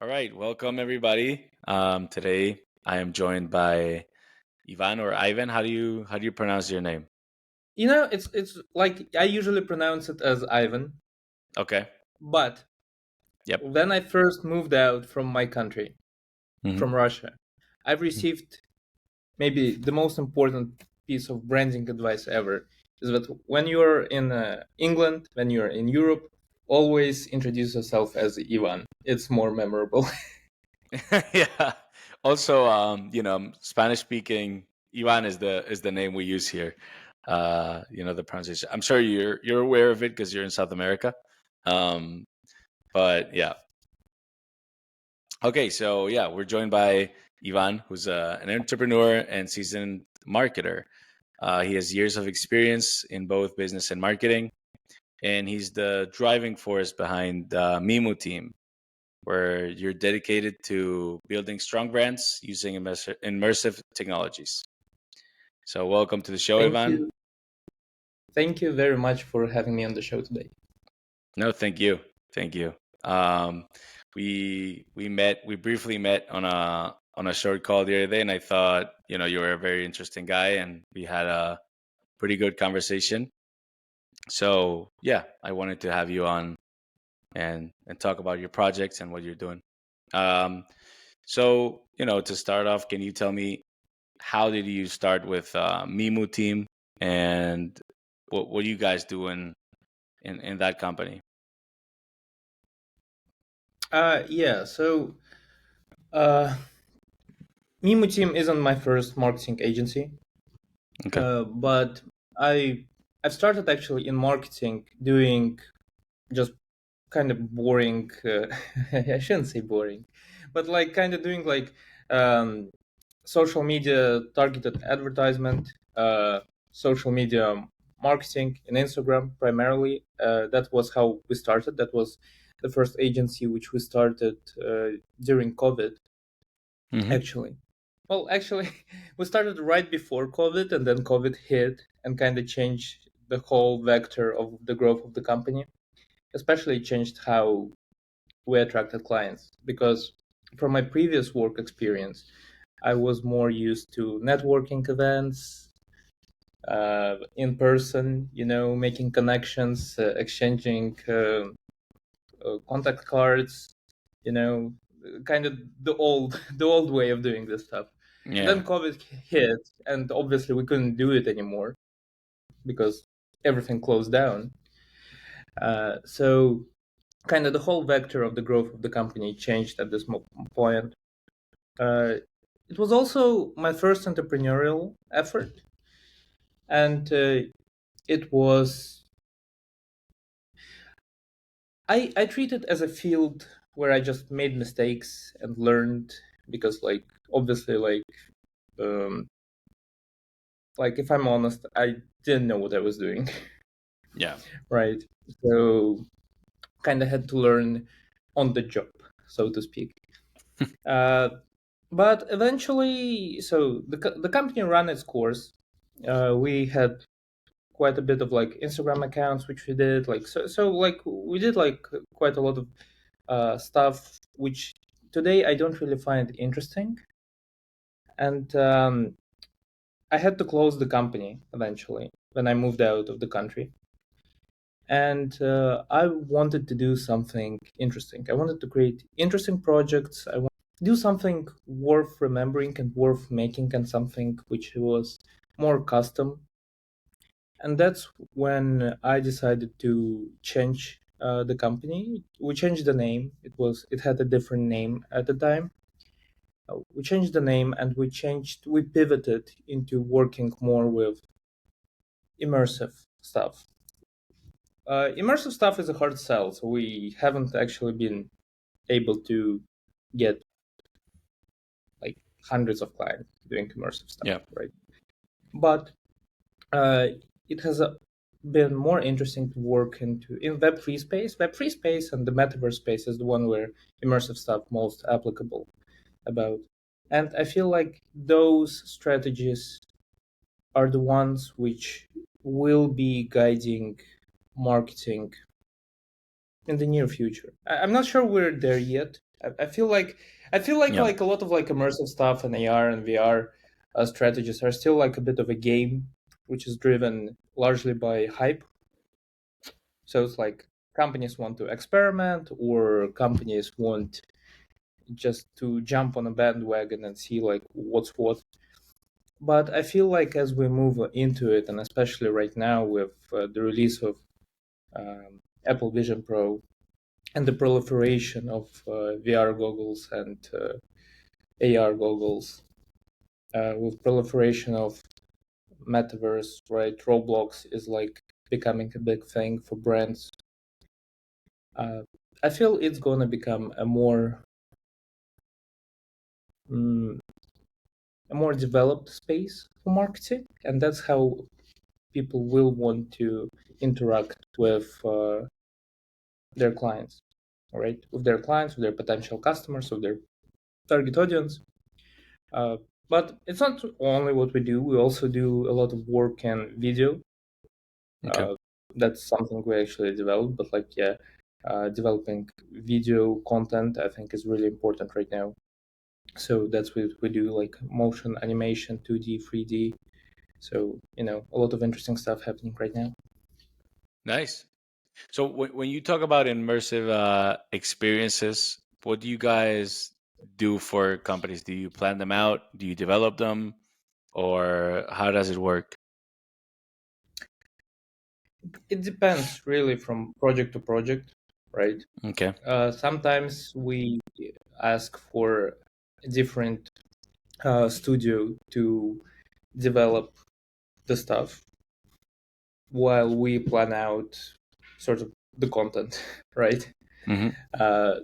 All right, welcome everybody. Today I am joined by Ivan or Ivan. How do you pronounce your name? It's like I usually pronounce it as Ivan, Okay. but Yep. when I first moved out from my country, Hmm. from Russia, I've received maybe the most important piece of branding advice ever is that when you're in England, when you're in Europe, always introduce yourself as Ivan. It's more memorable. Yeah. Also, Spanish speaking Ivan is the name we use here. The pronunciation. I'm sure you're aware of it because you're in South America. Um, but yeah. Okay, so yeah, we're joined by Ivan, who's an entrepreneur and seasoned marketer. He has years of experience in both business and marketing, and he's the driving force behind the Miimu team, where you're dedicated to building strong brands using immersive technologies. So, welcome to the show, Thank Ivan. you. Thank you very much for having me on the show today. No, thank you, thank you. Um, we briefly met on a short call the other day, and I thought you were a very interesting guy, and we had a pretty good conversation. So yeah, I wanted to have you on and talk about your projects and what you're doing. Um, so to start off, can you tell me how did you start with Mimu team and what you guys do in that company? Yeah, so uh, Mimu Team isn't my first marketing agency. Okay. But I I've started actually in marketing doing just kind of boring. I shouldn't say boring, but like kind of doing like um, social media targeted advertisement, social media marketing in Instagram primarily. That was how we started. That was the first agency which we started during COVID, Hmm. actually. Well, actually, we started right before COVID, and then COVID hit and kind of changed the whole vector of the growth of the company. Especially changed how we attracted clients. Because from my previous work experience, I was more used to networking events, in person, making connections, exchanging contact cards, you know, kind of the old way of doing this stuff. And then Yeah. COVID hit, and obviously we couldn't do it anymore because everything closed down. So kind of the whole vector of the growth of the company changed at this point. Uh, it was also my first entrepreneurial effort, and it was I treat it as a field where I just made mistakes and learned because like obviously um, like if I'm honest, I didn't know what I was doing, Yeah. right? So kind of had to learn on the job, so to speak. Uh, but eventually, so the company ran its course. We had quite a bit of like Instagram accounts, which we did so like we did like quite a lot of stuff, which today I don't really find interesting, and I had to close the company eventually when I moved out of the country. And I wanted to do something interesting. I wanted to create interesting projects. I want to do something worth remembering and worth making, and something which was more custom. And that's when I decided to change the company. We changed the name. It had a different name at the time. We changed the name, and we pivoted into working more with immersive stuff. Immersive stuff is a hard sell, so we haven't actually been able to get like hundreds of clients doing immersive stuff, Yeah. right? But uh, it has been more interesting to work in Web3 space. Web3 space and the metaverse space is the one where immersive stuff most applicable about. And I feel like those strategies are the ones which will be guiding marketing in the near future. I'm not sure we're there yet, I feel like Yeah. like a lot of like immersive stuff and AR and VR strategies are still like a bit of a game, which is driven largely by hype. So it's like companies want to experiment, or companies want just to jump on a bandwagon and see like what's what. But I feel like as we move into it, and especially right now with the release of Apple Vision Pro and the proliferation of VR goggles and AR goggles, with proliferation of metaverse, right? Roblox is like becoming a big thing for brands. Uh, I feel it's gonna become mm, a more developed space for marketing, and that's how people will want to interact with their clients, all right? With their clients, with their potential customers, with their target audience. Uh, but it's not only what we do. We also do a lot of work in video. Okay. Uh, that's something we actually develop. But like, yeah, developing video content, I think, is really important right now. So that's what we do, like motion animation, 2D, 3D. So, a lot of interesting stuff happening right now. Nice. So when you talk about immersive experiences, what do you guys do for companies? Do you plan them out? Do you develop them, or how does it work? It depends really from project to project, right? Okay. Sometimes we ask for a different studio to develop the stuff while we plan out sort of the content, right? Hmm. Uh,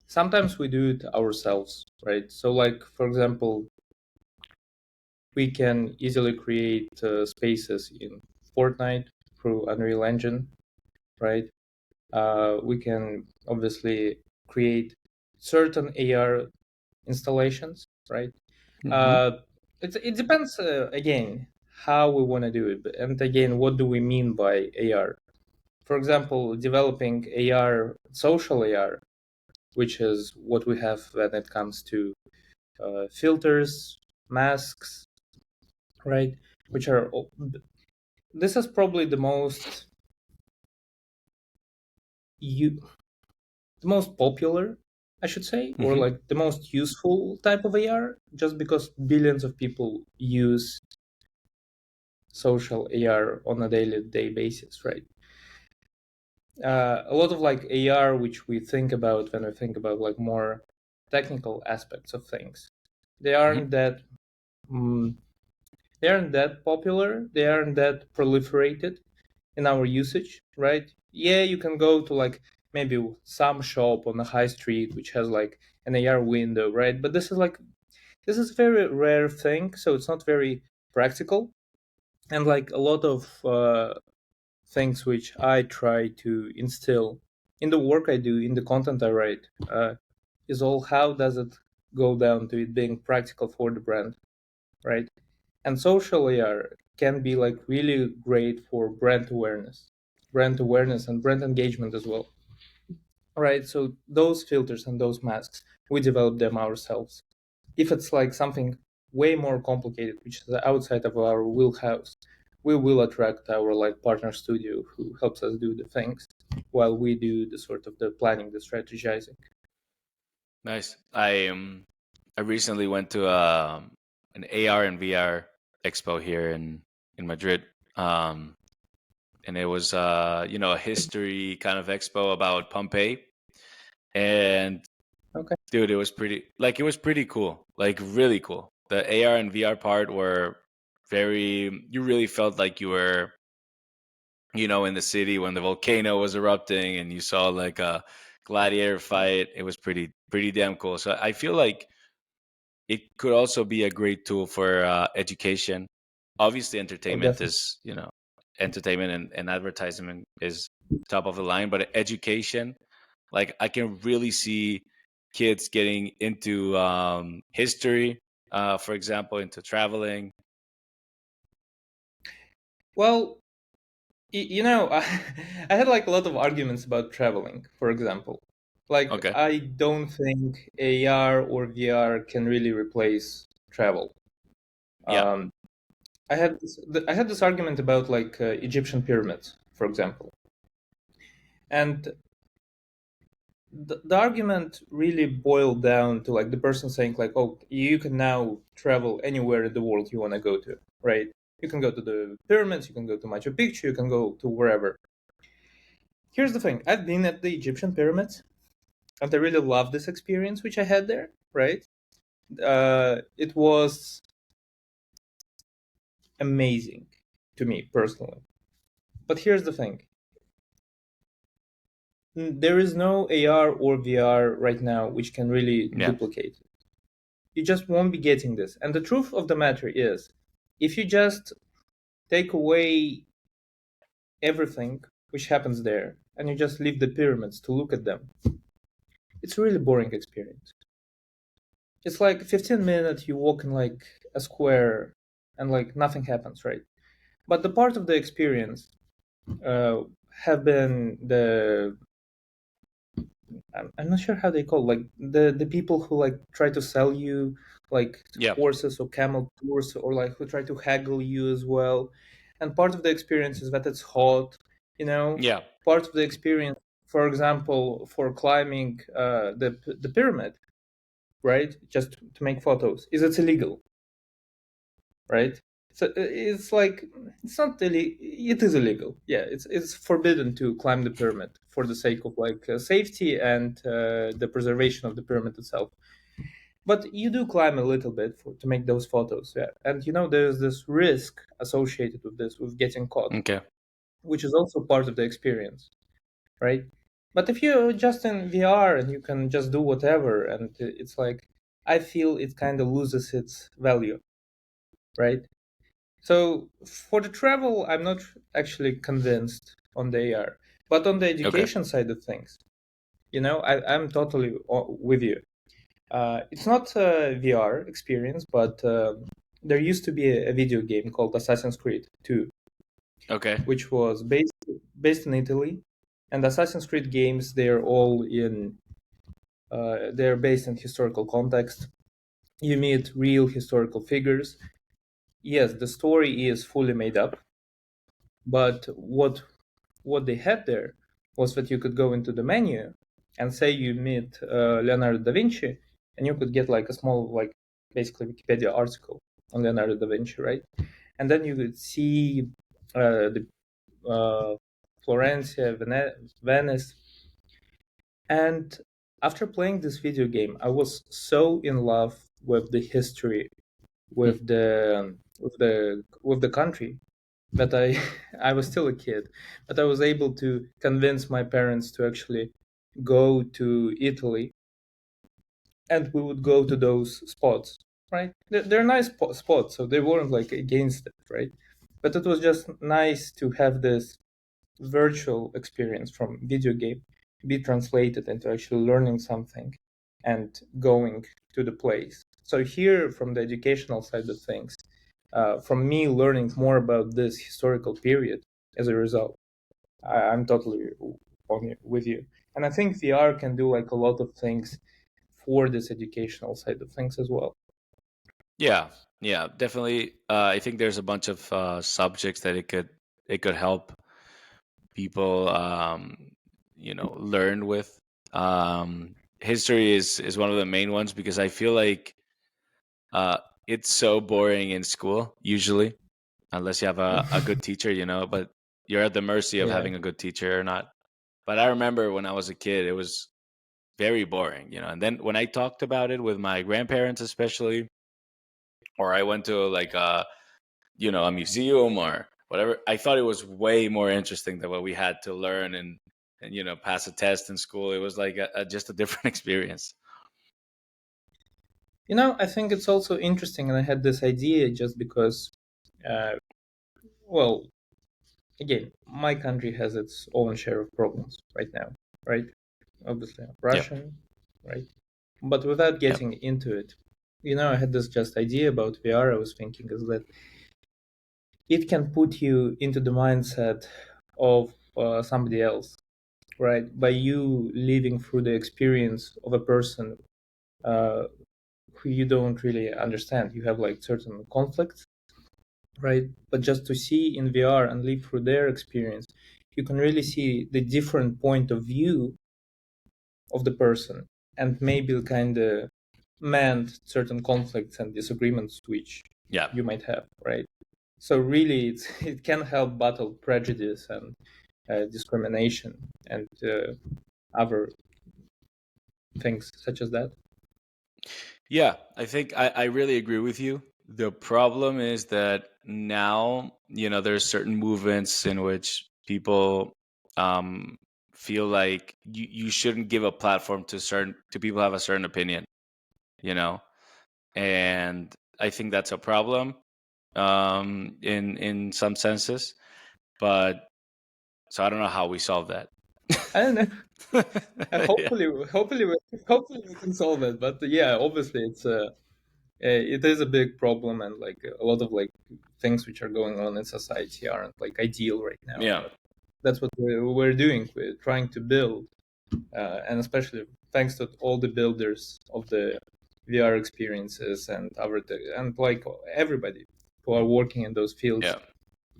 Sometimes we do it ourselves, right? So, like, for example, we can easily create spaces in Fortnite through Unreal Engine, right? We can obviously create certain AR installations, right? Hmm. Uh, it depends again how we want to do it, and again, what do we mean by AR? For example, developing AR, social AR, which is what we have when it comes to filters, masks, right? Which are this is probably you the most popular, I should say, or Hmm. like the most useful type of AR, just because billions of people use social AR on a daily day basis, right? A lot of like AR, which we think about when we think about like more technical aspects of things, they Hmm. aren't that mm, they aren't that popular. They aren't that proliferated in our usage, right? Yeah, you can go to like maybe some shop on the high street which has like an AR window, right? But this is a very rare thing, so it's not very practical. And like a lot of things which I try to instill in the work I do, in the content I write, is all how does it go down to it being practical for the brand, right? And social AR can be like really great for brand awareness and brand engagement as well, right? So those filters and those masks, we develop them ourselves. If it's like something way more complicated, which is outside of our wheelhouse, we will attract our like partner studio who helps us do the things while we do the sort of the planning, the strategizing. Nice. I recently went to an AR and VR expo here in Madrid. Um, and it was a history kind of expo about Pompeii. And Okay. dude, it was pretty cool, like really cool. The AR and VR part were you really felt like you were, in the city when the volcano was erupting and you saw like a gladiator fight. It was pretty damn cool. So I feel like it could also be a great tool for education. Obviously, Oh, entertainment definitely. is, entertainment and advertisement is top of the line, but education, like I can really see kids getting into history, for example, into traveling. Well, I had like a lot of arguments about traveling, for example. Like, Okay. I don't think AR or VR can really replace travel. Yeah. Um, I had this argument about like Egyptian pyramids, for example, and the argument really boiled down to like the person saying like, oh, you can now travel anywhere in the world you want to go to, right? You can go to the pyramids, you can go to Machu Picchu, you can go to wherever. Here's the thing: I've been at the Egyptian pyramids, and I really love this experience which I had there, right? It was amazing to me personally. But here's the thing: there is no AR or VR right now which can really Yeah. duplicate. You just won't be getting this. And the truth of the matter is, if you just take away everything which happens there and you just leave the pyramids to look at them, it's a really boring experience. It's like 15 minutes you walk in like a square and like nothing happens, right? But the part of the experience uh, have been I'm not sure how they call, like the people who like try to sell you like Yeah. horses or camel tours, or like who try to haggle you as well. And part of the experience is that it's hot, you know. Yeah. Part of the experience, for example, for climbing the pyramid, right, just to make photos, is it's illegal, right? So it's like, it's not really, it is illegal. Yeah, it's forbidden to climb the pyramid for the sake of like safety and the preservation of the pyramid itself. But you do climb a little bit to make those photos, yeah. And you know, there's this risk associated with this, with getting caught, Okay. which is also part of the experience, right? But if you're just in VR and you can just do whatever, and it's like, I feel it kind of loses its value, right? So for the travel, I'm not actually convinced on the AR, but on the Okay. education side of things, you know, I'm totally with you. It's not a VR experience, but there used to be a video game called Assassin's Creed 2, Okay. which was based in Italy. And Assassin's Creed games, they're based in historical context. You meet real historical figures. Yes, the story is fully made up, but what they had there was that you could go into the menu and say you meet Leonardo da Vinci, and you could get like a small, like basically Wikipedia article on Leonardo da Vinci, right? And then you could see the Florencia, Venice. And after playing this video game, I was so in love with the history, Hmm. with the country, that I I was still a kid, but I was able to convince my parents to actually go to Italy, and we would go to those spots. Right? They're nice spots, so they weren't like against it, right? But it was just nice to have this virtual experience from video game be translated into actually learning something and going to the place. So here, from the educational side of things, from me learning more about this historical period as a result, I'm totally with you. And I think VR can do like a lot of things for this educational side of things as well. Yeah. Yeah. Definitely. I think there's a bunch of subjects that it could help people, learn with. History is one of the main ones because I feel like uh, it's so boring in school usually, unless you have a good teacher, but you're at the mercy of Yeah. having a good teacher or not. But I remember when I was a kid, it was very boring. And then when I talked about it with my grandparents, especially, or I went to like a museum or whatever, I thought it was way more interesting than what we had to learn and pass a test in school. It was like just a different experience. You know, I think it's also interesting, and I had this idea just because, uh, well, again, my country has its own share of problems right now, right? Obviously, Yeah, Russian, right? But without yeah, getting into it, you know, I had this just idea about VR. I was thinking is that it can put you into the mindset of somebody else, right? By you living through the experience of a person uh, who you don't really understand. You have like certain conflicts, right? But just to see in VR and live through their experience, you can really see the different point of view of the person, and maybe kind of mend certain conflicts and disagreements which Yeah. you might have, right? So really, it can help battle prejudice and discrimination and other things such as that. Yeah, I think I really agree with you. The problem is that now, there's certain movements in which people um, feel like you shouldn't give a platform to people who have a certain opinion, you know, and I think that's a problem in some senses. But so I don't know how we solve that. I don't know. Yeah, Hopefully we can solve it. But yeah, obviously it is a big problem, and like a lot of like things which are going on in society aren't like ideal right now. yeah, But that's what we're doing. We're trying to build, and especially thanks to all the builders of the VR experiences and and like everybody who are working in those fields yeah,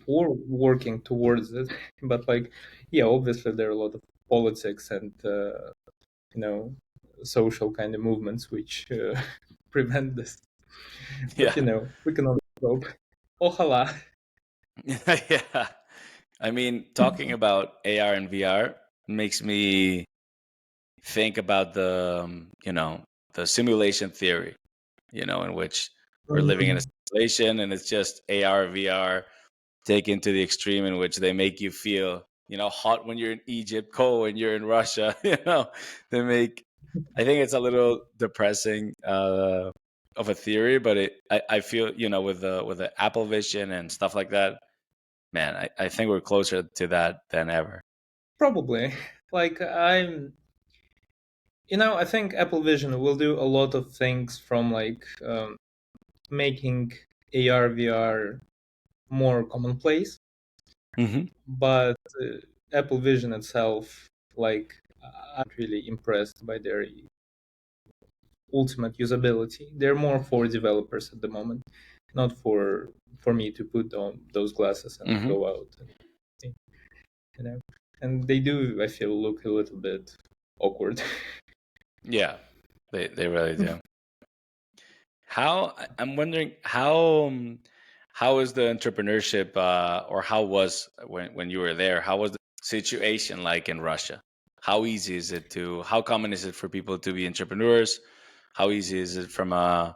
or working towards it. But like, yeah, obviously there are a lot of politics and you know social kind of movements which prevent this. But yeah, we can only hope. Ojalá. yeah. I mean, talking about AR and VR makes me think about the simulation theory, in which we're living in a Mhm. simulation and it's just AR, VR taken to the extreme in which they make you feel, hot when you're in Egypt, cold when you're in Russia, they make, I think it's a little depressing of a theory, but I feel, with the Apple Vision and stuff like that, man, I think we're closer to that than ever. Probably. Like I think Apple Vision will do a lot of things from like making AR VR more commonplace, Hmm. but Apple Vision itself, like, I'm not really impressed by their ultimate usability. They're more for developers at the moment, not for me to put on those glasses and Hmm. go out. And, you know, and they do, I feel, look a little bit awkward. Yeah, they really do. I'm wondering how is the entrepreneurship or how was when you were there? How was the situation like in Russia? How easy is it to? How common is it for people to be entrepreneurs? How easy is it from a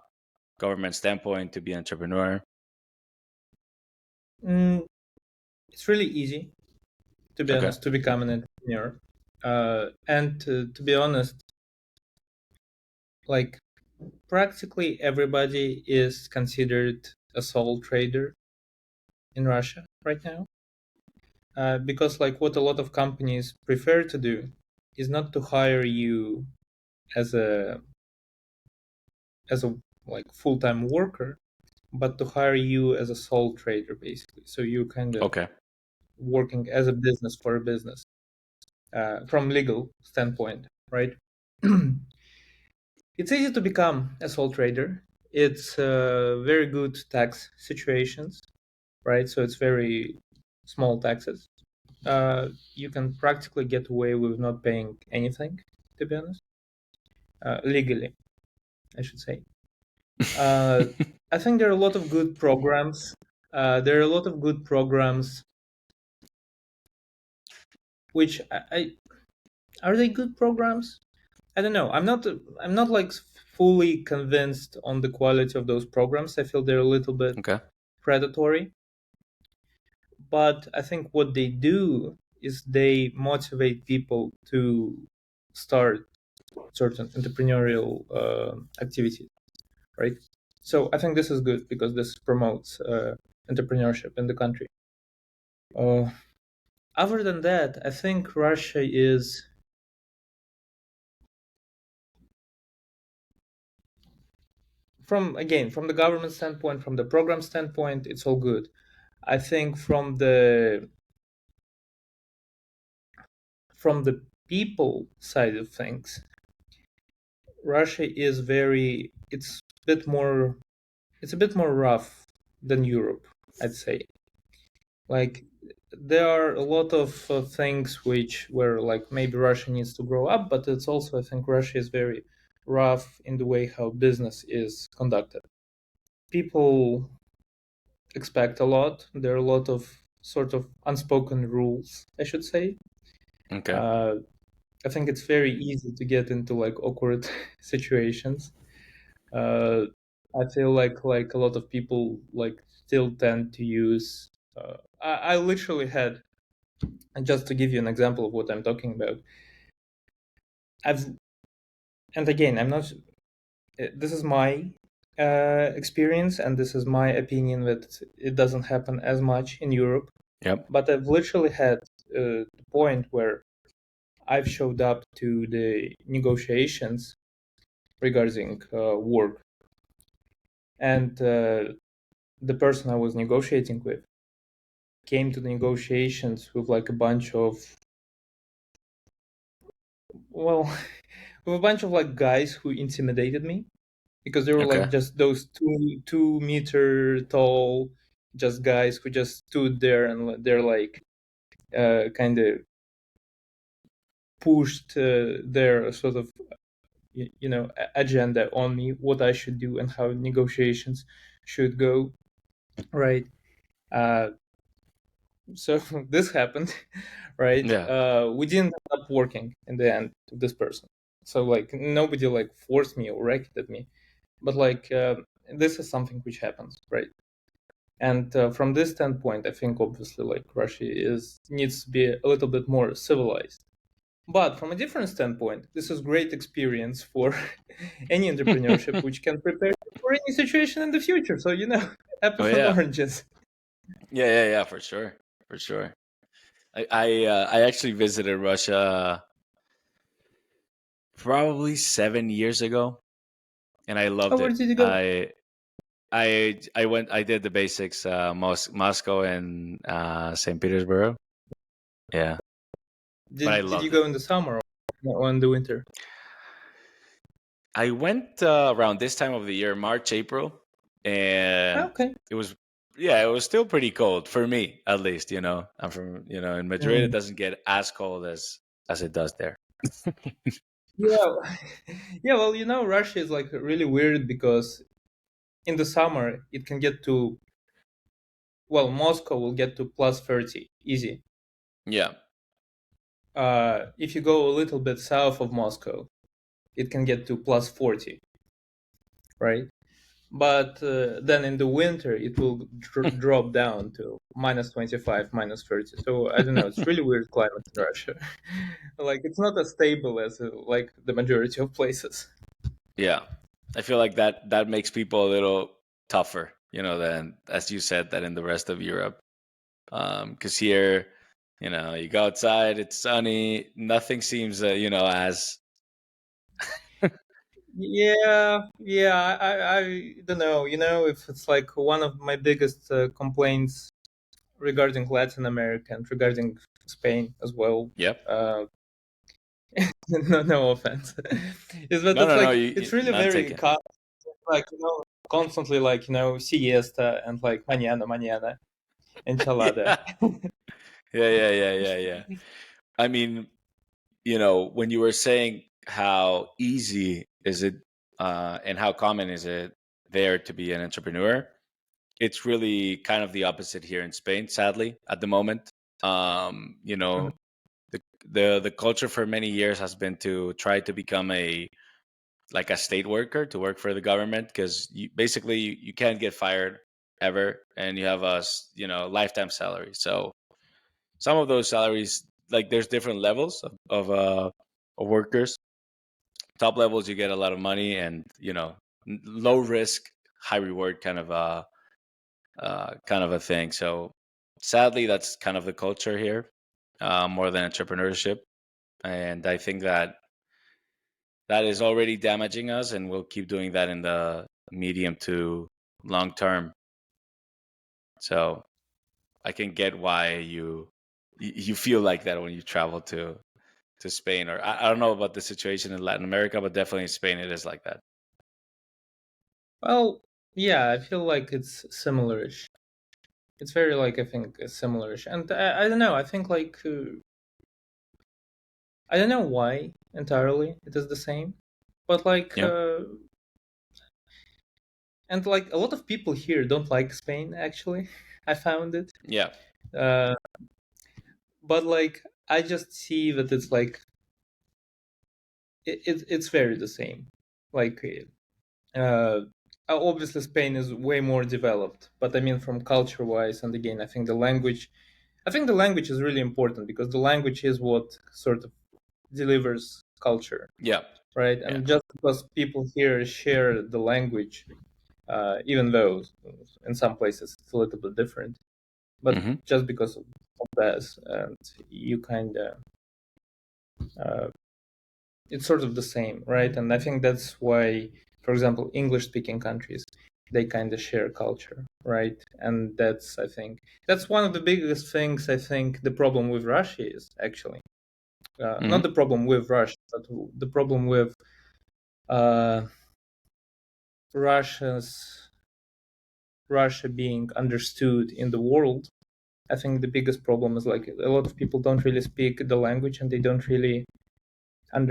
government standpoint to be an entrepreneur? Mm, it's really easy, to be Okay. honest, to become an entrepreneur. And to be honest, like practically everybody is considered a sole trader in Russia right now. Because like what a lot of companies prefer to do is not to hire you as a like full-time worker, but to hire you as a sole trader basically. So you're kind of Okay. working as a business for a business from legal standpoint, right? It's easy to become a sole trader. It's very good tax situations, right? So it's very small taxes. You can practically get away with not paying anything, to be honest, legally, I should say. Uh, I think there are a lot of good programs. There are a lot of good programs, which are they good programs? I don't know. I'm not like fully convinced on the quality of those programs. I feel they're a little bit Okay. predatory. But I think what they do is they motivate people to start certain entrepreneurial activities, right? So I think this is good because this promotes entrepreneurship in the country. Uh, Other than that, I think Russia is, from the government standpoint, from the program standpoint, it's all good. I think from the people side of things, Russia is very it's a bit more rough than Europe, I'd say. Like there are a lot of things which where like maybe Russia needs to grow up, but it's also I think Russia is very rough in the way how business is conducted. People expect a lot. There are a lot of sort of unspoken rules, I should say. Okay. Uh, I think it's very easy to get into like awkward situations. Uh, I feel like a lot of people like still tend to use. I literally had, and just to give you an example of what I'm talking about, I've and again I'm not. This is my experience, and this is my opinion that it doesn't happen as much in Europe. Yep. But I've literally had the point where I've showed up to the negotiations regarding work, and the person I was negotiating with came to the negotiations with like a bunch of well, with a bunch of like guys who intimidated me because they were like Okay. just those 2 2 meter tall just guys who just stood there and they're like kind of pushed their sort of agenda on me, what I should do and how negotiations should go, right? uh, so this happened, right? Yeah. We didn't end up working in the end with this person, so like nobody like forced me or racketed me, but like this is something which happens, right? And from this standpoint I think obviously like Russia is needs to be a little bit more civilized. But from a different standpoint, this is great experience for any entrepreneurship, which can prepare you for any situation in the future. So Oh apples and yeah. oranges. Yeah, yeah, yeah, for sure. For sure. I actually visited Russia probably 7 years ago, and I Oh, loved where it. did you go? I did the basics, Moscow and St. Petersburg. Yeah, but I Did you loved it. go in the summer or in the winter? I went around this time of the year, March, April, Ah, and okay. it was, yeah, it was still pretty cold for me, at least. I'm from, in Madrid. It Mm. doesn't get as cold as it does there. Yeah, yeah. Well, Russia is like really weird because in the summer it can get to Moscow will get to +30 easy. Yeah, If you go a little bit south of Moscow, it can get to +40, right? But then in the winter it will drop down to -25, -30. So I don't know, it's really weird climate in Russia. Like it's not as stable as like the majority of places. yeah. I feel like that makes people a little tougher, than, as you said, that in the rest of Europe. Because here, you go outside, it's sunny, nothing seems, as Yeah, I don't know, if it's like one of my biggest complaints regarding Latin America and regarding Spain as well. yep. uh no offense, is that No, it's no, no. like it's really None very taken. like constantly like siesta and like mañana enchilada. Yeah, yeah, yeah, yeah, yeah, yeah. I mean, when you were saying how easy is it, and how common is it there to be an entrepreneur, it's really kind of the opposite here in Spain, sadly, at the moment. Mhm. The culture for many years has been to try to become a state worker, to work for the government, because basically you can't get fired ever, and you have lifetime salary. So some of those salaries, like, there's different levels of workers. Top levels, you get a lot of money, and low risk, high reward kind of a thing. So sadly, that's kind of the culture here, more than entrepreneurship, and I think that is already damaging us, and will keep doing that in the medium to long term. So I can get why you feel like that when you travel to Spain, or I don't know about the situation in Latin America, but definitely in Spain it is like that. Well, yeah, I feel like it's similarish. It's very like I think similarish, and I don't know. I think like I don't know why entirely it is the same, but like Yeah, and like a lot of people here don't like Spain. Actually, I found it, yeah, uh, but like I just see that it's like it's very the same. Like uh, obviously Spain is way more developed, but I mean from culture wise, and again, I think the language. I think the language is really important because the language is what sort of delivers culture, yeah, right? yeah. And just because people here share the language, even though in some places it's a little bit different, but Hmm. just because of that, and you kind of uh, it's sort of the same, right? And I think that's why, for example, English speaking countries, they kind of share culture, right? And that's, I think, that's one of the biggest things. I think the problem with Russia is actually not Hmm. the problem with Russia, but the problem with uh, Russia's Russia being understood in the world. I think the biggest problem is like a lot of people don't really speak the language and they don't really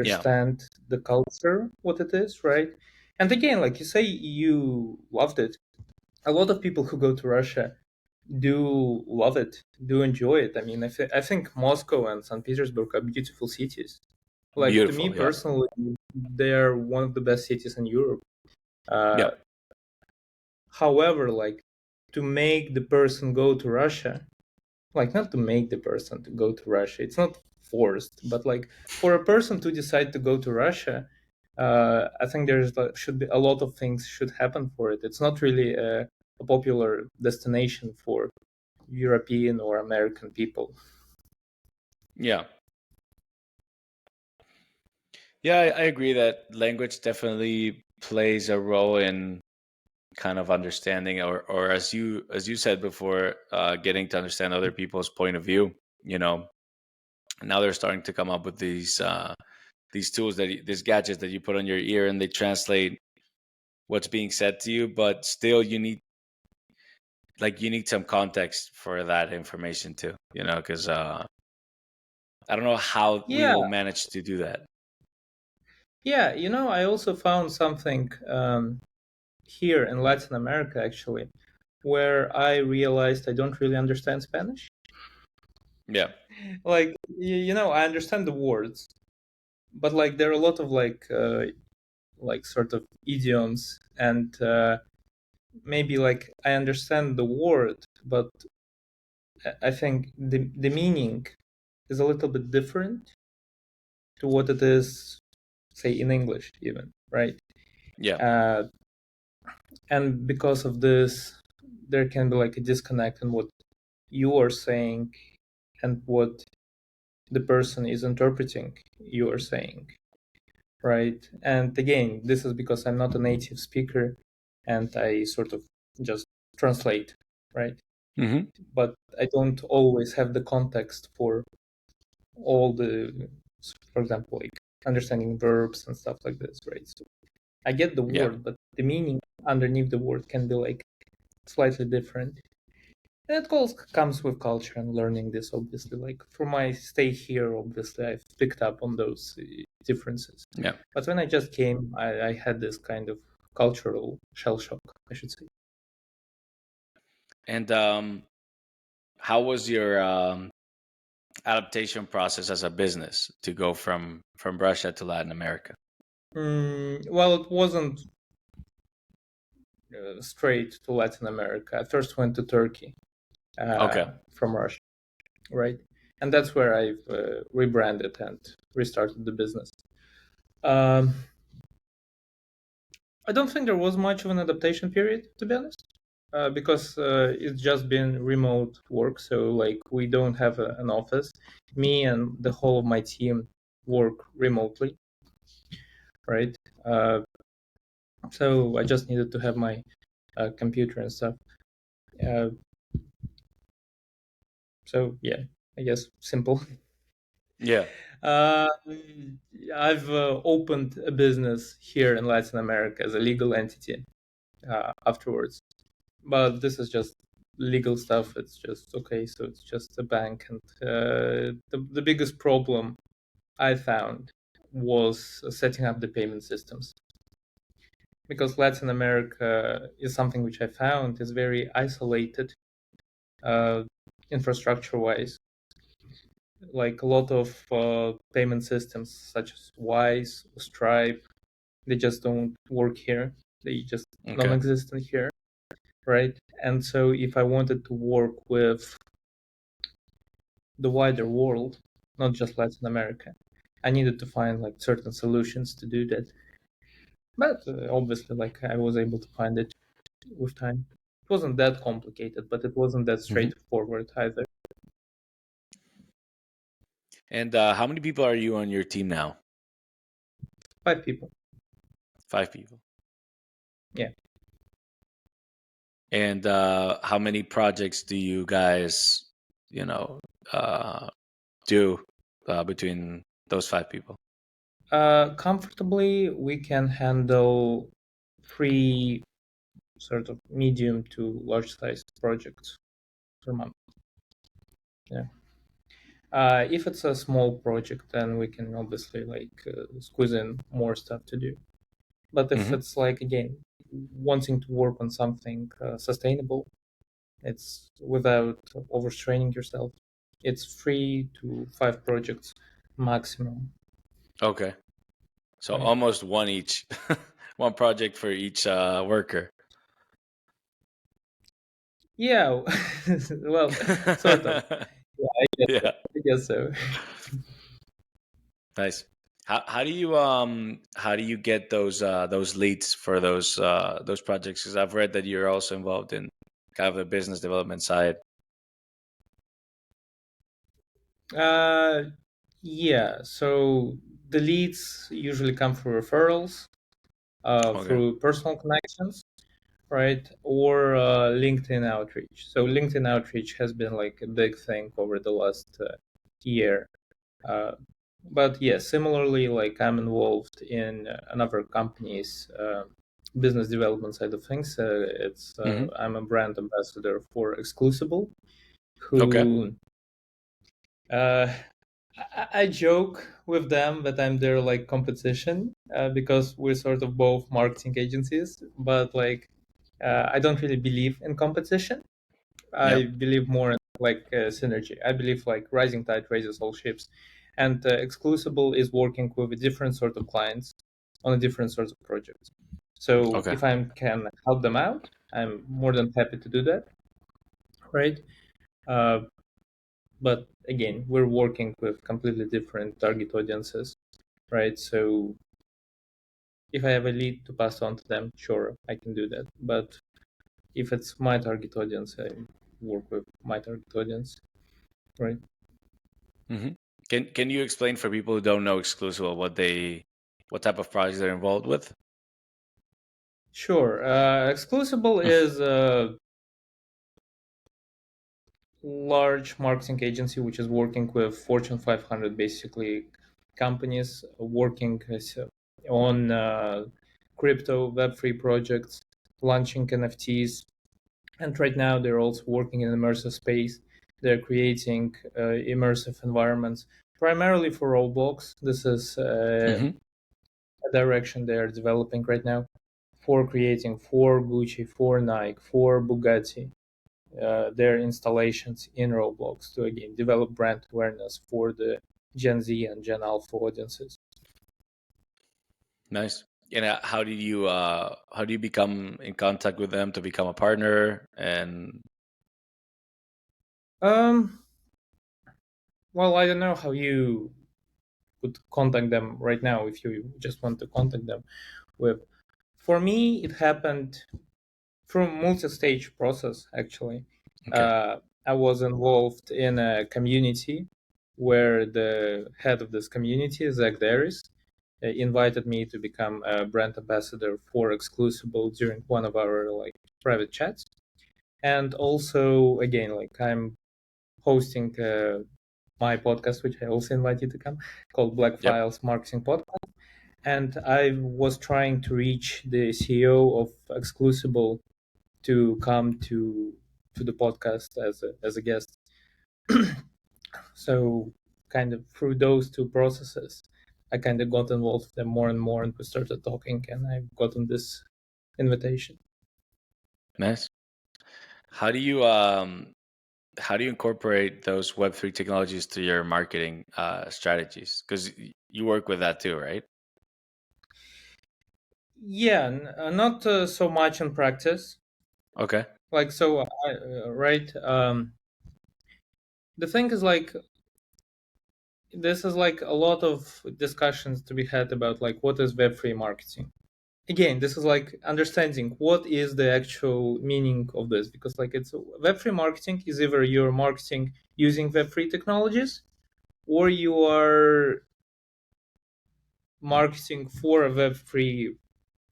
Yeah, understand the culture, what it is, right? And again, like you say, you loved it. A lot of people who go to Russia do love it, do enjoy it. I mean, I think Moscow and St. Petersburg are beautiful cities. Like to me beautiful. Yeah, personally, they're one of the best cities in Europe. yeah, Uh, however, like to make the person go to Russia, like not to make the person to go to Russia, it's not forced, but like for a person to decide to go to Russia, I think there's like, should be a lot of things should happen for it. It's not really a popular destination for European or American people. yeah, yeah. I agree that language definitely plays a role in kind of understanding, or as you said before, getting to understand other people's point of view. You know, now they're starting to come up with these tools these gadgets that you put on your ear and they translate what's being said to you, but still you need some context for that information too, because I don't know how we Yeah, will manage to do that. yeah. I also found something here in Latin America actually, where I realized I don't really understand Spanish. Yeah, Like I understand the words, but like there are a lot of like sort of idioms and maybe like I understand the word, but I think the meaning is a little bit different to what it is, say in English, even, right? yeah, Uh, and because of this, there can be like a disconnect in what you are saying and what the person is interpreting you are saying, right? And again, this is because I'm not a native speaker and I sort of just translate, right? hmm, But I don't always have the context for all the, for example, like understanding verbs and stuff like this, right? So I get the yeah. word, but the meaning underneath the word can be like slightly different. And it comes with culture and learning this, obviously. Like for my stay here, obviously, I've picked up on those differences. Yeah. But when I just came, I had this kind of cultural shell shock, I should say. And how was your adaptation process as a business to go from Russia to Latin America? Well, it wasn't straight to Latin America. I first went to Turkey Okay. from Russia, right? And that's where I've rebranded and restarted the business. Um, I don't think there was much of an adaptation period, to be honest, because it's just been remote work. So, like, we don't have an office. Me and the whole of my team work remotely, right? Uh, so, I just needed to have my computer and stuff. Uh, so, yeah, I guess simple. Yeah. uh, I've opened a business here in Latin America as a legal entity afterwards, but this is just legal stuff. It's just okay, so it's just a bank, and the biggest problem I found was setting up the payment systems, because Latin America is something which I found is very isolated uh, infrastructure wise. Like a lot of payment systems such as Wise or Stripe, they just don't work here. They just Okay. non-existent here, right? And so if I wanted to work with the wider world, not just Latin America, I needed to find like certain solutions to do that. But obviously, like I was able to find it with time. It wasn't that complicated, but it wasn't that Hmm. straightforward either. And how many people are you on your team now? 5 people. 5 people. Yeah. And how many projects do you guys, you know, uh, do between those 5 people? Comfortably, we can handle 3 sort of medium to large sized projects per month. Yeah. If it's a small project, then we can obviously like squeeze in more stuff to do. But if Hmm. it's like again wanting to work on something sustainable, it's without overstraining yourself. It's 3 to 5 projects maximum. Okay. So Right. almost one each, one project for each worker. Yeah. Well, sort of. Yeah, I guess so. Yeah. I guess so. Nice. How do you get those leads for those projects? Because I've read that you're also involved in kind of the business development side. Uh, yeah. So the leads usually come through referrals, Okay. through personal connections, right? Or LinkedIn outreach. So LinkedIn outreach has been like a big thing over the last year. Uh, but yeah, similarly, like I'm involved in another company's business development side of things. It's Hmm. I'm a brand ambassador for Exclusible, Okay. who uh, I joke with them that I'm their like competition because we're sort of both marketing agencies, but like I don't really believe in competition. I Yep. believe more in like synergy. I believe like rising tide raises all ships, and Exclusible is working with a different sort of clients on a different sorts of projects. So Okay. if I can help them out, I'm more than happy to do that, right? Uh, but again, we're working with completely different target audiences, right? So if I have a lead to pass on to them, sure, I can do that. But if it's my target audience, I work with my target audience, right? Hmm. Can you explain for people who don't know Exclusive what type of projects they're involved with? Sure. Exclusible is a large marketing agency which is working with Fortune 500 basically companies working on crypto Web3 projects, launching NFTs, and right now they're also working in immersive space. They're creating immersive environments primarily for Roblox. This is Hmm. a direction they are developing right now for creating for Gucci, for Nike, for Bugatti, their installations in Roblox to again develop brand awareness for the Gen Z and Gen Alpha audiences. Nice. And how do you become in contact with them to become a partner? And Um, well, I don't know how you would contact them right now if you just want to contact them with. For me, it happened through a multi-stage process. Actually, okay. uh, I was involved in a community where the head of this community, Zach Daris, invited me to become a brand ambassador for Exclusible during one of our like private chats. And also, again, like I'm hosting my podcast, which I also invite you to come, called Black Yep. Files Marketing Podcast. And I was trying to reach the CEO of Exclusible to come to the podcast as a guest. So kind of through those two processes, I kind of got involved with them more and more, and we started talking, and I've gotten this invitation. Nice. How do you how do you incorporate those Web3 technologies to your marketing strategies? Because you work with that too, right? Yeah, not so much in practice. Okay. Like so, right. The thing is, like, this is like a lot of discussions to be had about like what is Web3 marketing. Again, this is like understanding what is the actual meaning of this, because like it's Web3 marketing is either you're marketing using Web3 technologies, or you are marketing for a Web3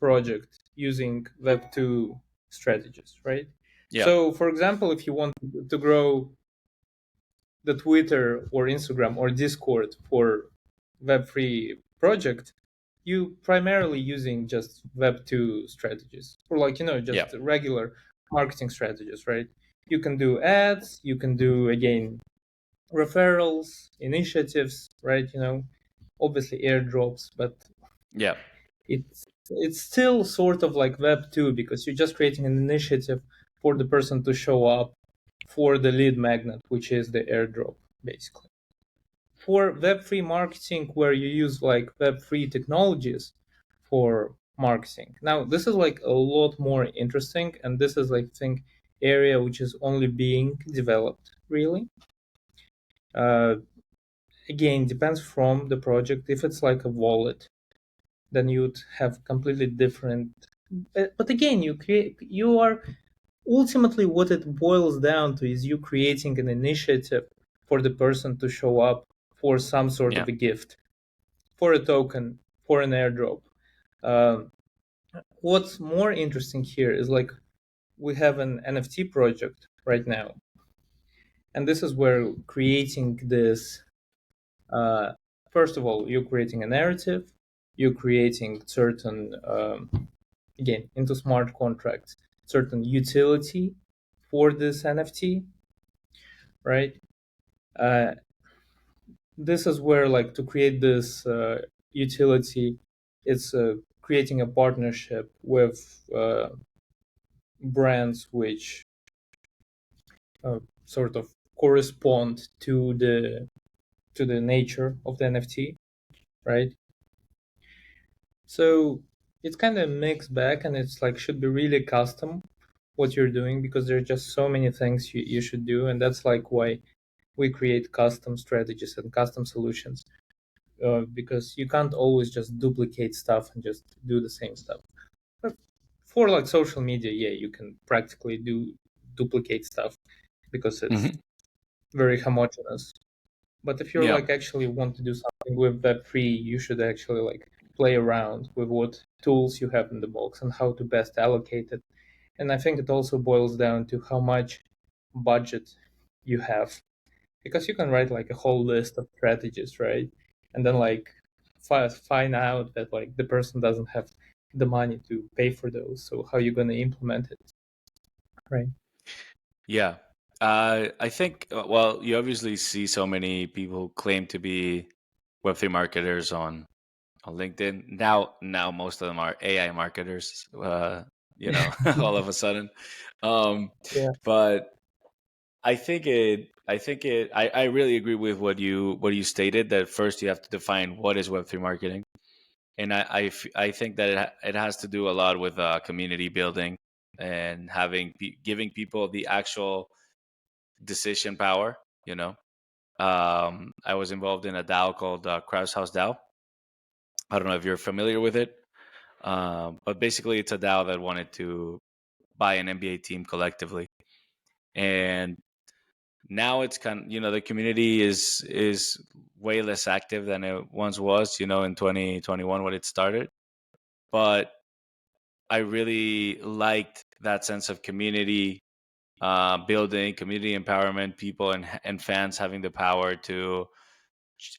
project using Web2 strategies, right? Yeah. So, for example, if you want to grow the Twitter or Instagram or Discord for Web3 project, you primarily using just Web2 strategies, or like, Yeah. just regular marketing strategies, right? You can do ads, you can do, again, referrals, initiatives, right? Obviously airdrops, but Yeah. it's still sort of like Web2, because you're just creating an initiative for the person to show up for the lead magnet, which is the airdrop, basically. For Web3 marketing, where you use like Web3 technologies for marketing. Now, this is like a lot more interesting, and this is, I think, area which is only being developed, really. Uh, Again, depends from the project. If it's like a wallet, then you'd have completely different. But again, you are ultimately, what it boils down to is you creating an initiative for the person to show up for some sort Yeah. of a gift, for a token, for an airdrop. Um, what's more interesting here is like we have an NFT project right now, and this is where creating this. Uh, First of all, you're creating a narrative, you're creating certain, again, into smart contracts, certain utility for this NFT, right? Uh, this is where, like, to create this utility, it's creating a partnership with brands which sort of correspond to the nature of the NFT, right? So it's kind of mixed back, and it's like should be really custom what you're doing, because there are just so many things you should do, and that's like why we create custom strategies and custom solutions, because you can't always just duplicate stuff and just do the same stuff. But for like social media, yeah, you can practically do duplicate stuff because it's Hmm. very homogeneous. But if you're Yeah. like actually want to do something with Web3, you should actually like play around with what tools you have in the box and how to best allocate it. And I think it also boils down to how much budget you have, because you can write like a whole list of strategies, right? And then like find out that like the person doesn't have the money to pay for those. So how are you going to implement it, right? Yeah. I think, well, you obviously see so many people who claim to be Web3 marketers on LinkedIn. Now most of them are AI marketers, all of a sudden. Um, Yeah. but I really agree with what you stated, that first you have to define what is Web3 marketing. And I think that it has to do a lot with community building and giving people the actual decision power. I was involved in a DAO called Kraus House DAO. I don't know if you're familiar with it, but basically it's a DAO that wanted to buy an NBA team collectively, and now it's the community is way less active than it once was. In 2021 when it started, but I really liked that sense of community building, community empowerment, people and fans having the power to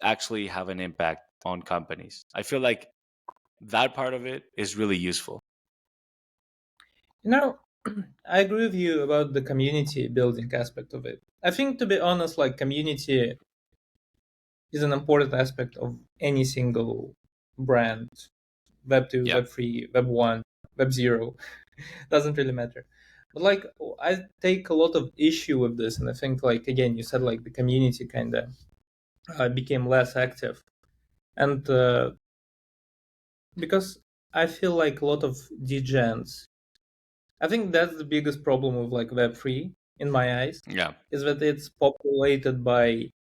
actually have an impact on companies. I feel like that part of it is really useful. You know, I agree with you about the community building aspect of it. I think, to be honest, like community is an important aspect of any single brand, Web 2, Yeah. Web 3, Web 1, Web 0, doesn't really matter. But like, I take a lot of issue with this, and I think, like, again, you said like the community kind of became less active. And because I feel like a lot of degens, I think that's the biggest problem with like Web3 in my eyes, Yeah. is that it's populated by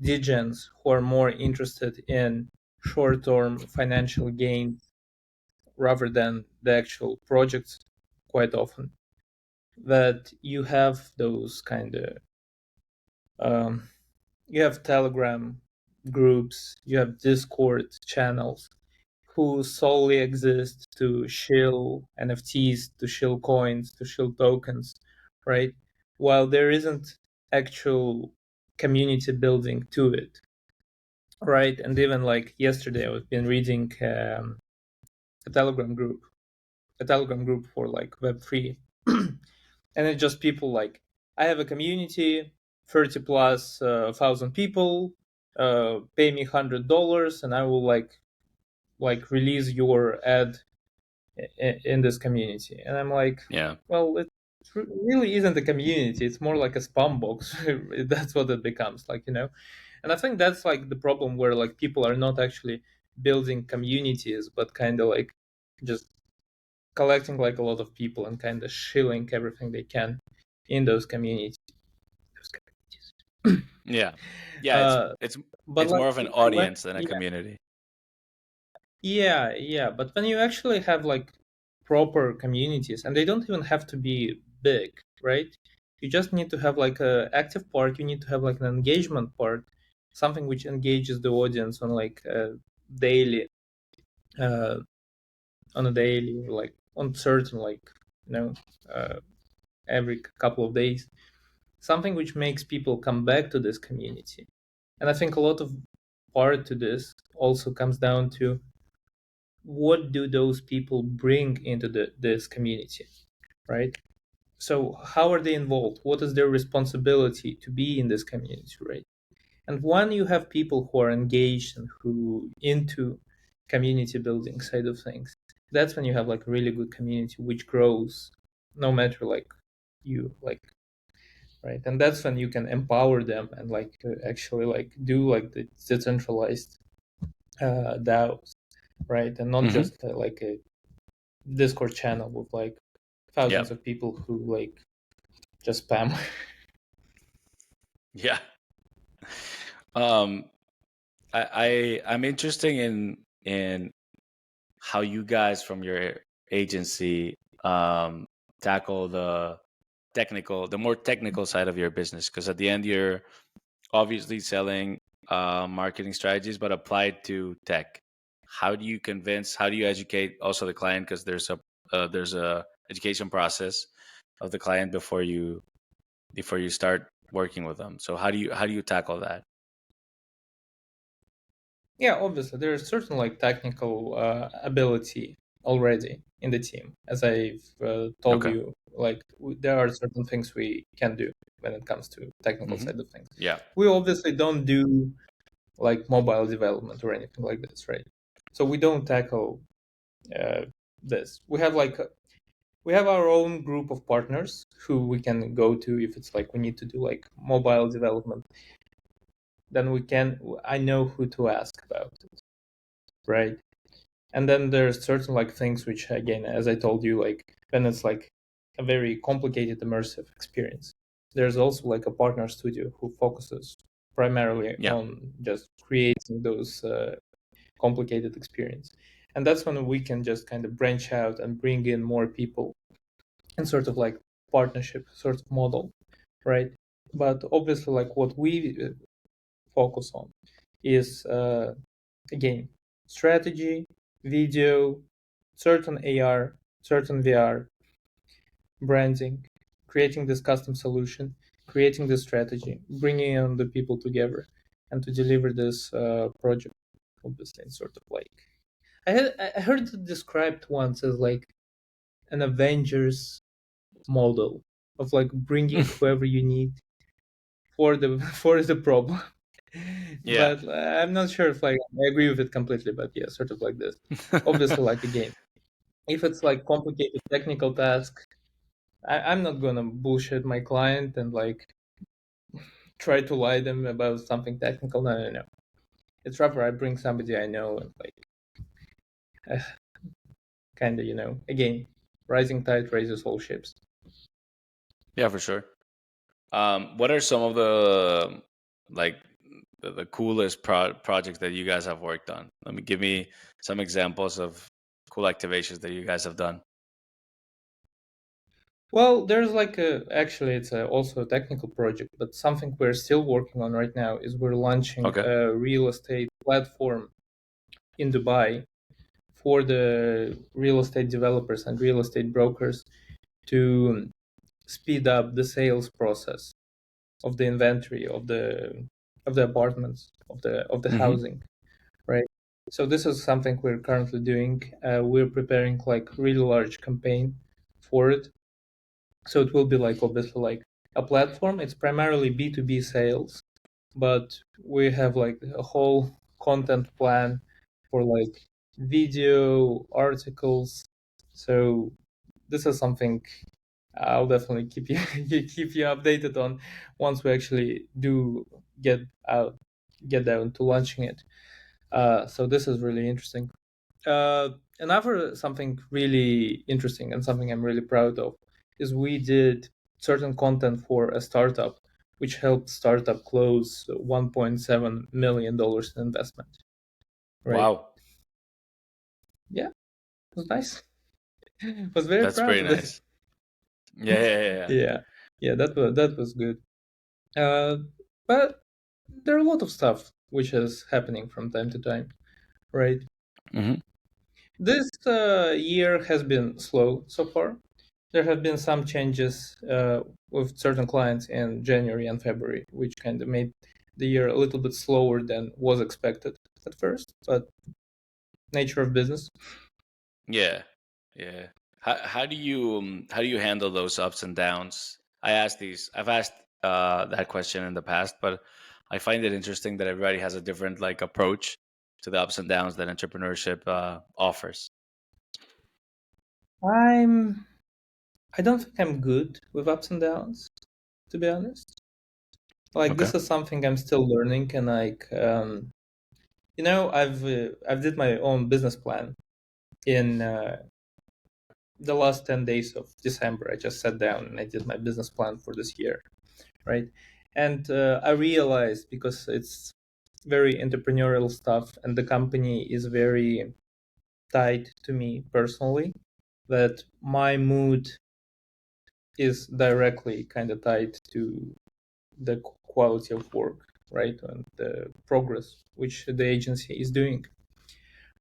degens who are more interested in short-term financial gain rather than the actual projects. Quite often that you have those kind of um, you have Telegram groups, you have Discord channels who solely exist to shill NFTs, to shill coins, to shill tokens, right? While there isn't actual community building to it, right? And even like yesterday, I've been reading a Telegram group, a Telegram group for like Web3, and it's just people like, I have a community, 30 plus thousand people, pay me $100, and I will like release your ad in this community. And I'm like, Yeah. well, it really isn't a community. It's more like a spam box. That's what it becomes, like, you know. And I think that's like the problem where like people are not actually building communities, but kind of like just collecting like a lot of people and kind of shilling everything they can in those communities. Yeah. Yeah. It's Uh, it's but it's like more of an when, audience than a yeah, community. yeah. But when you actually have like proper communities, and they don't even have to be big, right? You just need to have like a active part. You need to have like an engagement part, something which engages the audience on like a daily, uh, on a daily, or like on certain like, you know, uh, every couple of days, something which makes people come back to this community. And I think a lot of part to this also comes down to what do those people bring into this community, right? So how are they involved? What is their responsibility to be in this community, right? And when you have people who are engaged and who into community building side of things, that's when you have like a really good community which grows no matter like you like, right? And that's when you can empower them and like actually like do like the decentralized DAOs, right? And not Hmm. just like a Discord channel with like Yeah. thousands of people who like just spam. Yeah. Um, I'm interested in how you guys from your agency tackle the more technical side of your business, because at the end you're obviously selling marketing strategies but applied to tech. How do you educate also the client, because there's a education process of the client before you start working with them. So how do you tackle that? Yeah, obviously there's certain like technical ability already in the team. As I've told Okay. you, like there are certain things we can do when it comes to technical Hmm. side of things. Yeah. We obviously don't do like mobile development or anything like this, right? So we don't tackle uh, this. We have our own group of partners who we can go to if it's like we need to do like mobile development. Then we can. I know who to ask about it, right? And then there's certain like things which, again, as I told you, like when it's like a very complicated immersive experience, there's also like a partner studio who focuses primarily Yeah. on just creating those complicated experience. And that's when we can just kind of branch out and bring in more people and sort of like partnership sort of model, right? But obviously, like what we focus on is again strategy, video, certain AR, certain VR, branding, creating this custom solution, creating this strategy, bringing on the people together, and to deliver this project. Obviously, it's sort of like I heard it described once as like an Avengers model of like bringing whoever you need for the for the problem. Yeah. But I'm not sure if like I agree with it completely. But yeah, sort of like this. Obviously, like again, if it's like complicated technical task, I'm not gonna bullshit my client and like try to lie them about something technical. No, no, no. It's rather I bring somebody I know and like kind of again, rising tide raises all ships. Yeah, for sure. What are some of the like the coolest projects that you guys have worked on? Let me give me some examples of cool activations that you guys have done. Well, there's like actually it's also a technical project, but something we're still working on right now is we're launching Okay. a real estate platform in Dubai for the real estate developers and real estate brokers to speed up the sales process of the inventory of the apartments of the Mm-hmm. housing, right? So this is something we're currently doing. We're preparing like really large campaign for it. So it will be like obviously like a platform. It's primarily B2B sales, but we have like a whole content plan for like video articles. So this is something I'll definitely keep you keep you updated on once we actually do get out get down to launching it. So this is really interesting. Another something really interesting and something I'm really proud of is we did certain content for a startup, which helped startup close $1.7 million in investment. Right? Wow, Yeah, it was nice. Was very that's proud pretty of it. nice. Yeah, yeah, yeah. Yeah, yeah, that was good. Uh, but there are a lot of stuff which is happening from time to time, right? Yeah. Hmm. This year has been slow so far. There have been some changes with certain clients in January and February, which kind of made the year a little bit slower than was expected at first, but nature of business. Yeah, yeah. How do you handle those ups and downs? I've asked that question in the past, but I find it interesting that everybody has a different like approach to the ups and downs that entrepreneurship offers. I'm I don't think I'm good with ups and downs, to be honest. Like Okay. this is something I'm still learning, and like I've did my own business plan in the last 10 days of December. I just sat down and I did my business plan for this year, right? And I realized because it's very entrepreneurial stuff and the company is very tied to me personally, that my mood is directly kind of tied to the quality of work, right? And the progress which the agency is doing,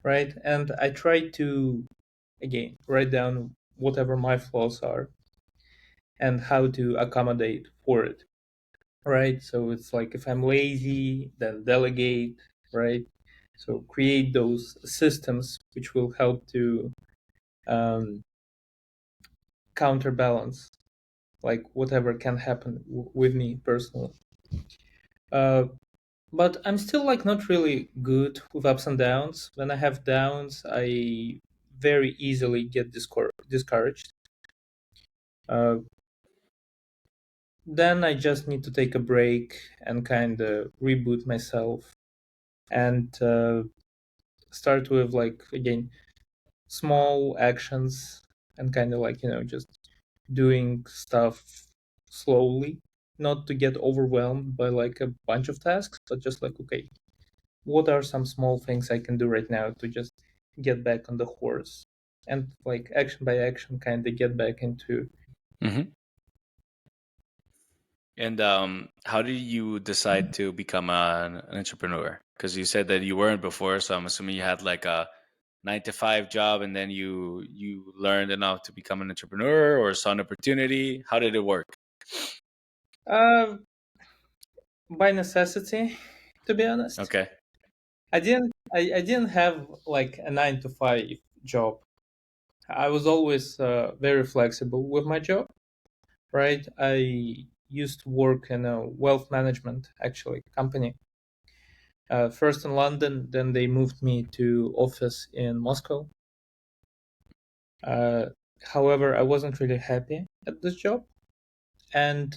right? And I try to, again, write down whatever my flaws are and how to accommodate for it, right? So it's like if I'm lazy, then delegate, right? So create those systems which will help to um, counterbalance like whatever can happen with me personally. Uh, but I'm still like not really good with ups and downs. When I have downs, I very easily get discouraged. Uh, then I just need to take a break and kind of reboot myself and start with like again small actions and kind of like just doing stuff slowly, not to get overwhelmed by like a bunch of tasks, but just like okay, what are some small things I can do right now to just get back on the horse and like action by action kind of get back into. Hmm. And how did you decide to become an entrepreneur? Because you said that you weren't before, so I'm assuming you had like 9 to 5 job and then you learned enough to become an entrepreneur or saw an opportunity? How did it work? Uh, by necessity, to be honest. Okay. I didn't have like a 9 to 5 job. I was always very flexible with my job, right? I used to work in a wealth management actually company. First in London, then they moved me to office in Moscow. Uh, However, I wasn't really happy at this job, and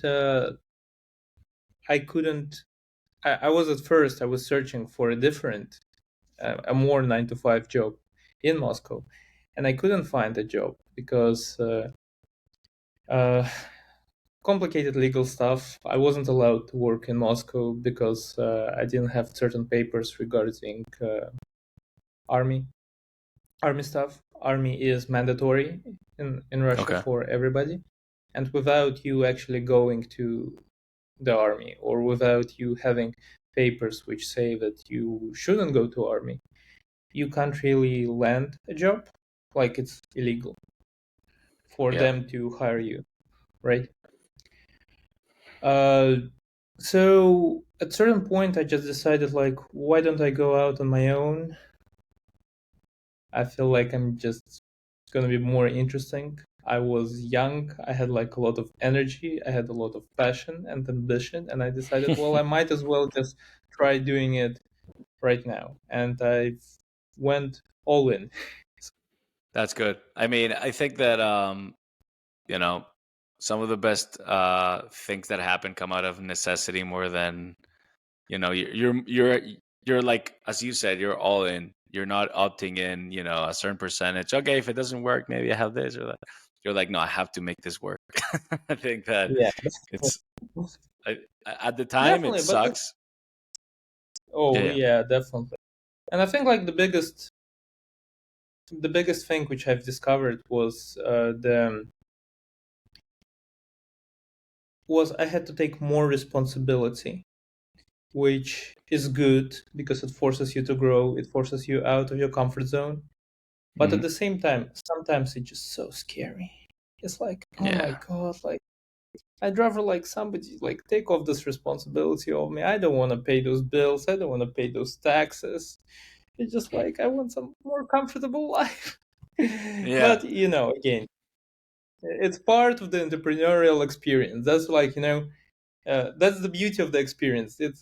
I couldn't. I was at first. I was searching for a different, a more 9 to 5 job in Moscow, and I couldn't find a job because uh, complicated legal stuff. I wasn't allowed to work in Moscow because I didn't have certain papers regarding army army stuff. Army is mandatory in Russia Okay. for everybody, and without you actually going to the army or without you having papers which say that you shouldn't go to army, you can't really land a job. Like it's illegal for Yeah. them to hire you, right? Uh, so at certain point, I just decided like, why don't I go out on my own? I feel like I'm just gonna be more interesting. I was young. I had like a lot of energy. I had a lot of passion and ambition, and I decided, well, I might as well just try doing it right now. And I went all in. That's good. I mean, I think that you know, some of the best things that happen come out of necessity more than, you're like, as you said, you're all in. You're not opting in, a certain percentage. Okay, if it doesn't work, maybe I have this or that. You're like, no, I have to make this work. I think that Yeah, it's I, at the time it definitely. But sucks. Yeah, oh yeah. yeah, definitely. And I think like the biggest thing which I've discovered was I had to take more responsibility, which is good because it forces you to grow, it forces you out of your comfort zone. But at Hmm. the same time, sometimes it's just so scary. It's like, oh my Yeah, god, like I'd rather like somebody like take off this responsibility of me. I don't want to pay those bills. I don't want to pay those taxes. It's just like I want some more comfortable life. yeah, But again, it's part of the entrepreneurial experience. That's like that's the beauty of the experience. It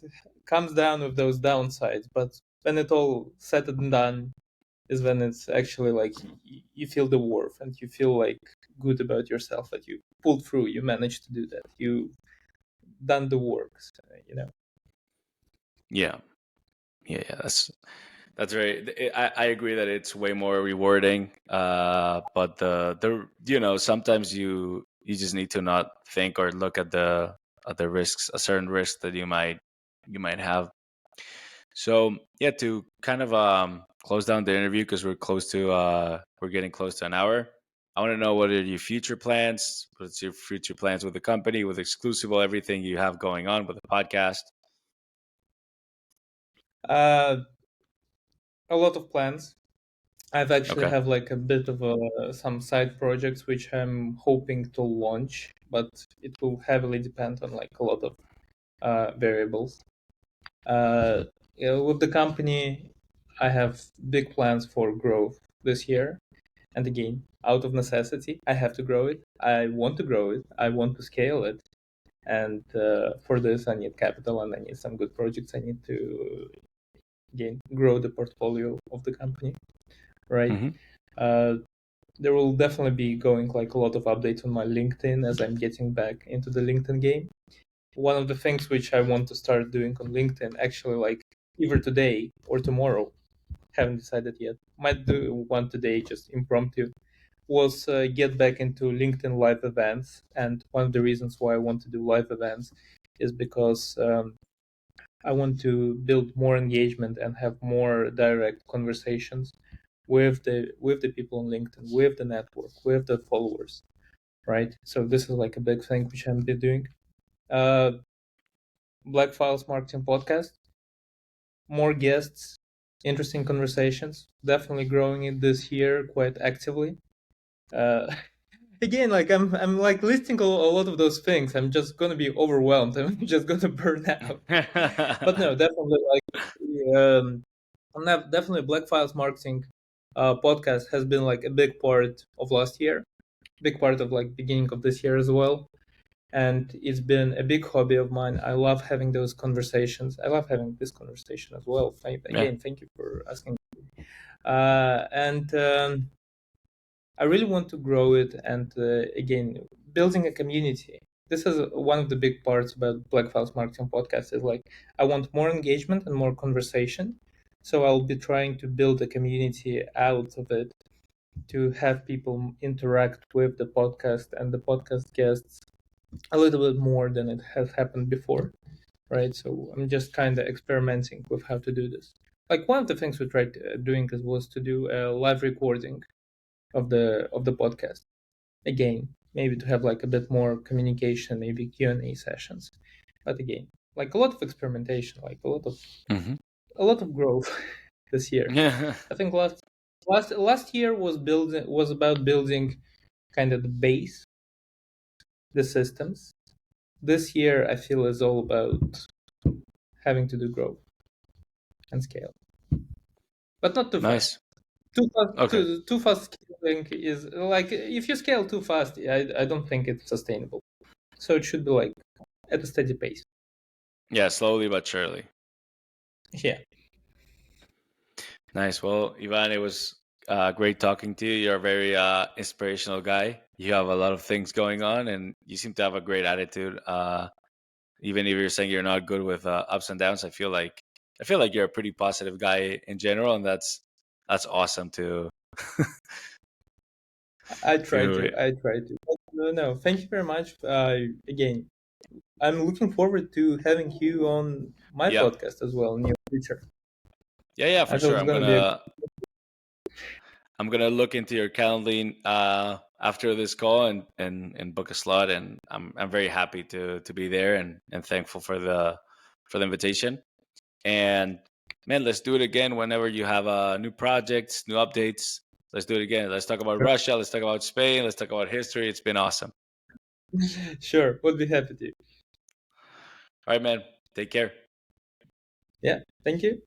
comes down with those downsides, but when it all said and done, is when it's actually like you feel the worth and you feel like good about yourself that you pulled through. You managed to do that. You done the work. So. yeah, yeah, yeah. That's very. I agree that it's way more rewarding. But sometimes you just need to not think or look at the risks, a certain risk that you might have. So yeah, to kind of close down the interview because we're getting close to an hour. I want to know, what are your future plans? What's your future plans with the company, with Exclusible, everything you have going on with the podcast? Uh, a lot of plans. I've actually Okay. have like a bit of some side projects which I'm hoping to launch, but it will heavily depend on like a lot of variables. Uh, with the company, I have big plans for growth this year. And again, out of necessity, I have to grow it. I want to grow it. I want to scale it. And for this, I need capital and I need some good projects. I need to, again, grow the portfolio of the company, right? Hmm. Uh, there will definitely be going like a lot of updates on my LinkedIn as I'm getting back into the LinkedIn game. One of the things which I want to start doing on LinkedIn, actually, like either today or tomorrow, haven't decided yet. Might do one today, just impromptu. Was get back into LinkedIn live events, and one of the reasons why I want to do live events is because I want to build more engagement and have more direct conversations with the people on LinkedIn, with the network, with the followers, right? So this is like a big thing which I'm be doing. Uh, Black Files Marketing Podcast, more guests, interesting conversations. Definitely growing it this year quite actively. Uh, Again, like I'm like listing a lot of those things. I'm just gonna be overwhelmed. I'm just gonna burn out. But no, definitely um, definitely Black Files marketing podcast has been like a big part of last year, big part of like beginning of this year as well. And it's been a big hobby of mine. I love having those conversations. I love having this conversation as well. Yeah. Again, thank you for asking. And I really want to grow it. And again, building a community. This is one of the big parts about Black Files Marketing Podcast is like I want more engagement and more conversation. So I'll be trying to build a community out of it to have people interact with the podcast and the podcast guests a little bit more than it has happened before, right? So I'm just kind of experimenting with how to do this. Like one of the things we tried doing was to do a live recording of the podcast. Again, maybe to have like a bit more communication, maybe Q&A sessions. But again, like a lot of experimentation, like Hmm. a lot of growth this year. Yeah. I think last year was about building kind of the base, the systems. This year I feel is all about having to do growth and scale, but not too fast. Nice. Too fast, Okay. too fast scaling is like if you scale too fast, I don't think it's sustainable. So it should be like at a steady pace. Yeah, slowly but surely. Yeah, Nice. Well, Ivan, it was great talking to you. You're a very inspirational guy. You have a lot of things going on, and you seem to have a great attitude. Even if you're saying you're not good with ups and downs, I feel like you're a pretty positive guy in general, and that's awesome to I try to. to I try to. But no, thank you very much. Again, I'm looking forward to having you on my Yep. podcast as well in the future. Yeah, I for thought sure. it's gonna be a I'm gonna look into your calendar after this call and book a slot, and I'm very happy to be there and thankful for the invitation. And man, let's do it again whenever you have new projects, new updates. Let's do it again. Let's talk about Russia. Let's talk about Spain. Let's talk about history. It's been awesome. sure. Would be happy to. All right, man. Take care. Yeah. Thank you.